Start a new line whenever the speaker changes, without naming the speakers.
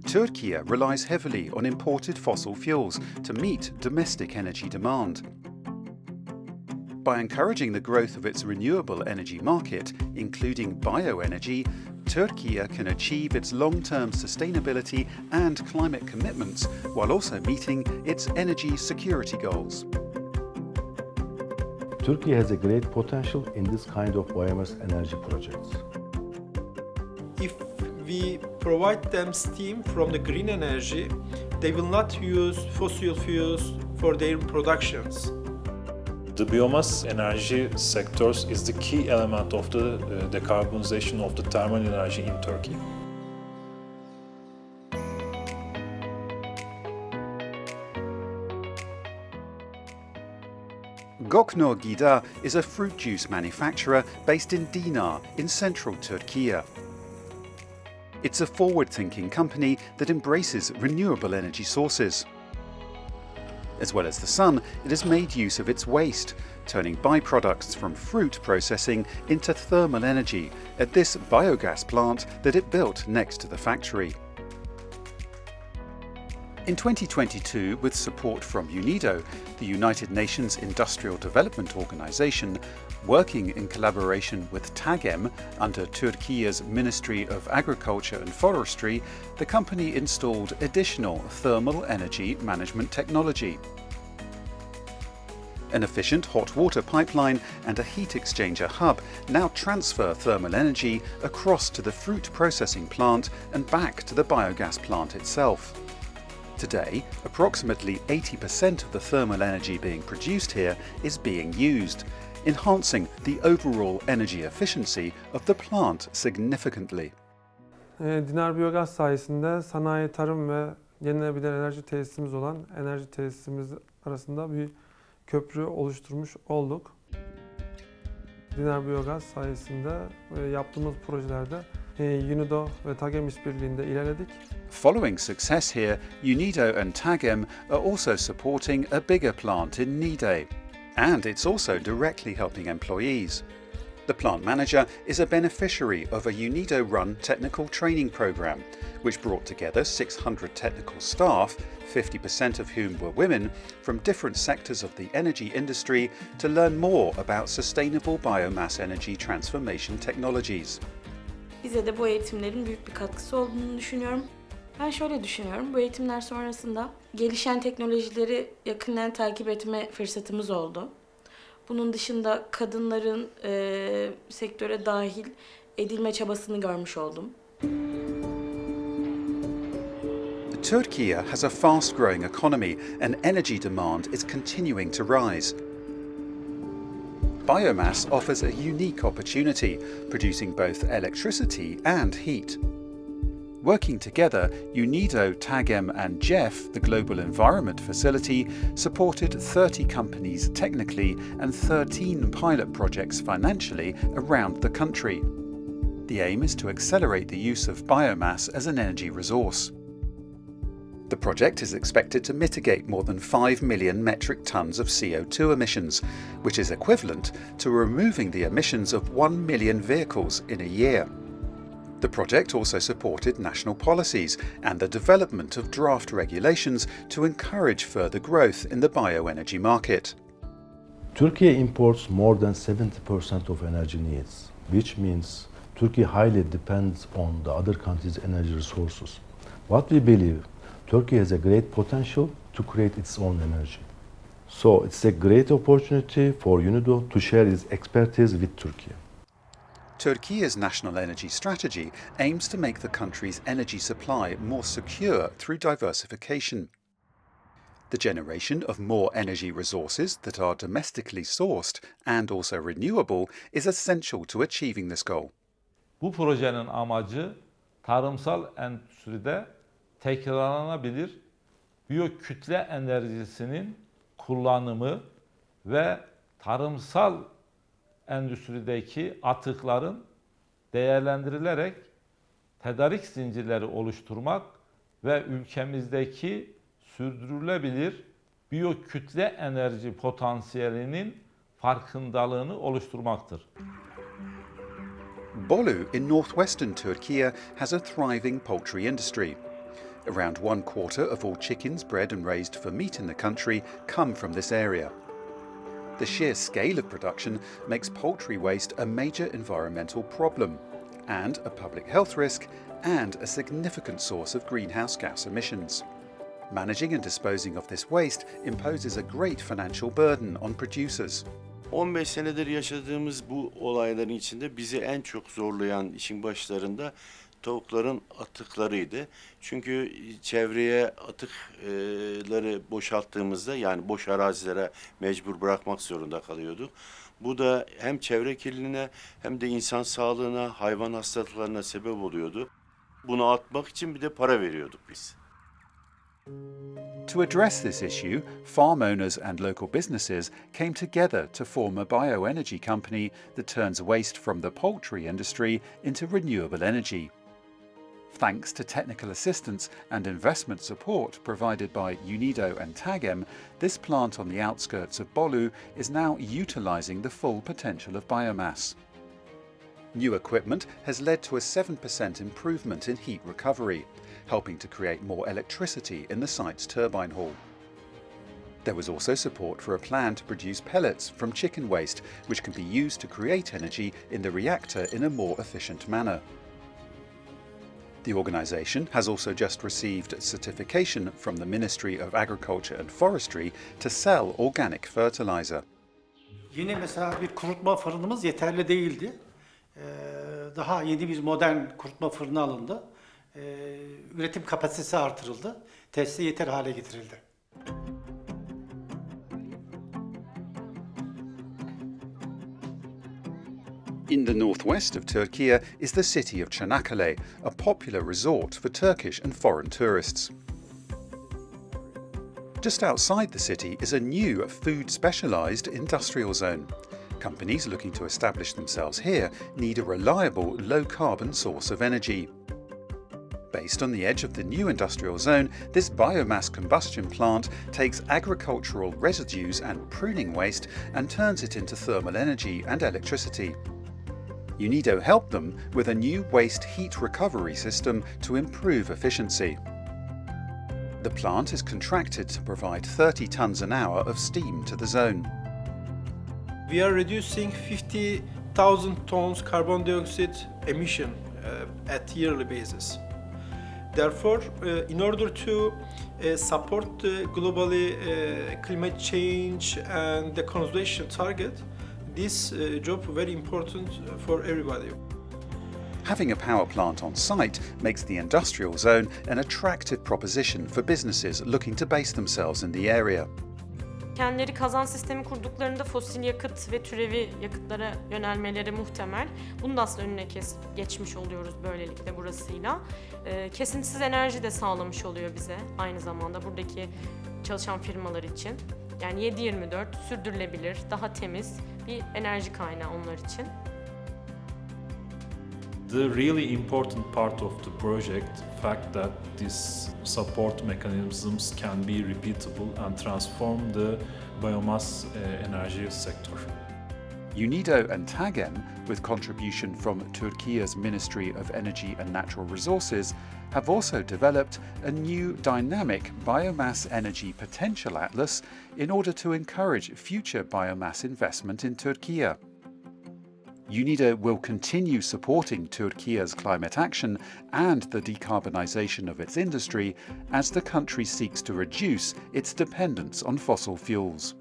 Türkiye relies heavily on imported fossil fuels to meet domestic energy demand. By encouraging the growth of its renewable energy market, including bioenergy, Türkiye can achieve its long-term sustainability and climate commitments while also meeting its energy security goals.
Turkey has a great potential in this kind of biomass energy projects.
If we provide them steam from the green energy, they will not use fossil fuels for their productions.
The biomass energy sectors is the key element of the decarbonization of the thermal energy in Turkey.
Göknur Gıda is a fruit juice manufacturer based in Dinar in central Turkey. It's a forward-thinking company that embraces renewable energy sources. As well as the sun, it has made use of its waste, turning byproducts from fruit processing into thermal energy at this biogas plant that it built next to the factory. In 2022, with support from UNIDO, the United Nations Industrial Development Organization, working in collaboration with TAGEM under Turkey's Ministry of Agriculture and Forestry, the company installed additional thermal energy management technology. An efficient hot water pipeline and a heat exchanger hub now transfer thermal energy across to the fruit processing plant and back to the biogas plant itself. Today, approximately 80% of the thermal energy being produced here is being used, enhancing the overall energy efficiency of the plant significantly.
Dinar Biyogaz sayesinde sanayi, tarım ve yenilenebilir enerji tesisimiz olan enerji tesisimiz arasında bir köprü oluşturmuş olduk. Dinar Biyogaz sayesinde yaptığımız projelerde UNIDO ve TAGEM işbirliğinde ilerledik.
Following success here, UNIDO and TAGEM are also supporting a bigger plant in Niğde, and it's also directly helping employees. The plant manager is a beneficiary of a UNIDO-run technical training program, which brought together 600 technical staff, 50% of whom were women, from different sectors of the energy industry to learn more about sustainable biomass energy transformation technologies.
Bize de bu eğitimlerin büyük bir katkısı olduğunu düşünüyorum. Ben şöyle düşünüyorum, bu eğitimler sonrasında gelişen teknolojileri yakından takip etme fırsatımız oldu. Bunun dışında kadınların sektöre dahil edilme çabasını görmüş oldum.
Turkey has a fast-growing economy and energy demand is continuing to rise. Biomass offers a unique opportunity, producing both electricity and heat. Working together, UNIDO, TAGEM and GEF, the Global Environment Facility, supported 30 companies technically and 13 pilot projects financially around the country. The aim is to accelerate the use of biomass as an energy resource. The project is expected to mitigate more than 5 million metric tons of CO2 emissions, which is equivalent to removing the emissions of 1 million vehicles in a year. The project also supported national policies and the development of draft regulations to encourage further growth in the bioenergy market.
Turkey imports more than 70% of energy needs, which means Turkey highly depends on the other countries' energy resources. What we believe, Turkey has a great potential to create its own energy. So it's a great opportunity for UNIDO to share its expertise with Turkey.
Turkey's national energy strategy aims to make the country's energy supply more secure through diversification. The generation of more energy resources that are domestically sourced and also renewable is essential to achieving this goal.
Bu projenin amacı tarımsal endüstride tekrarlanabilir biyokütle enerjisinin kullanımı ve tarımsal endüstrideki atıkların değerlendirilerek tedarik zincirleri oluşturmak ve ülkemizdeki sürdürülebilir biyokütle enerji potansiyelinin farkındalığını oluşturmaktır.
Bolu in northwestern Turkey has a thriving poultry industry. Around 1/4 of all chickens bred and raised for meat in the country come from this area. The sheer scale of production makes poultry waste a major environmental problem and a public health risk and a significant source of greenhouse gas emissions. Managing and disposing of this waste imposes a great financial burden on producers.
15 senedir yaşadığımız bu olayların içinde bizi en çok zorlayan işin başlarında tavukların atıklarıydı. Çünkü çevreye atıkları boşalttığımızda yani boş arazilere mecbur bırakmak zorunda kalıyorduk. Bu da hem çevre kirliliğine hem de insan sağlığına, hayvan hastalıklarına sebep oluyordu. Bunu atmak için bir de para veriyorduk biz.
To address this issue, farm owners and local businesses came together to form a bioenergy company that turns waste from the poultry industry into renewable energy. Thanks to technical assistance and investment support provided by UNIDO and TAGEM, this plant on the outskirts of Bolu is now utilising the full potential of biomass. New equipment has led to a 7% improvement in heat recovery, helping to create more electricity in the site's turbine hall. There was also support for a plan to produce pellets from chicken waste, which can be used to create energy in the reactor in a more efficient manner. The organisation has also just received certification from the Ministry of Agriculture and Forestry to sell organic fertiliser.
Yeni mesela bir kurutma fırınımız yeterli değildi. Daha yeni bir modern kurutma fırını alındı. Üretim kapasitesi artırıldı. Tesise yeter hale getirildi.
In the northwest of Turkey is the city of Çanakkale, a popular resort for Turkish and foreign tourists. Just outside the city is a new food-specialised industrial zone. Companies looking to establish themselves here need a reliable, low-carbon source of energy. Based on the edge of the new industrial zone, this biomass combustion plant takes agricultural residues and pruning waste and turns it into thermal energy and electricity. UNIDO helped them with a new waste heat recovery system to improve efficiency. The plant is contracted to provide 30 tonnes an hour of steam to the zone.
We are reducing 50,000 tons carbon dioxide emission at yearly basis. Therefore, in order to support globally climate change and the conservation target, this job very important for everybody.
Having a power plant on site makes the industrial zone an attractive proposition for businesses looking to base themselves in the area.
Kendileri kazan sistemi kurduklarında fosil yakıt ve türevi yakıtlara yönelmeleri muhtemel. Bunun da aslında önüne geçmiş oluyoruz böylelikle burasıyla. Kesintisiz enerji de sağlamış oluyor bize aynı zamanda buradaki çalışan firmalar için. Yani 7/24 sürdürülebilir, daha temiz bir enerji kaynağı onlar için.
The really important part of the project, fact that these support mechanisms can be repeatable and transform the biomass energy sector.
UNIDO and TAGEM, with contribution from Turkey's Ministry of Energy and Natural Resources, have also developed a new dynamic biomass energy potential atlas in order to encourage future biomass investment in Turkey. UNIDO will continue supporting Turkey's climate action and the decarbonisation of its industry as the country seeks to reduce its dependence on fossil fuels.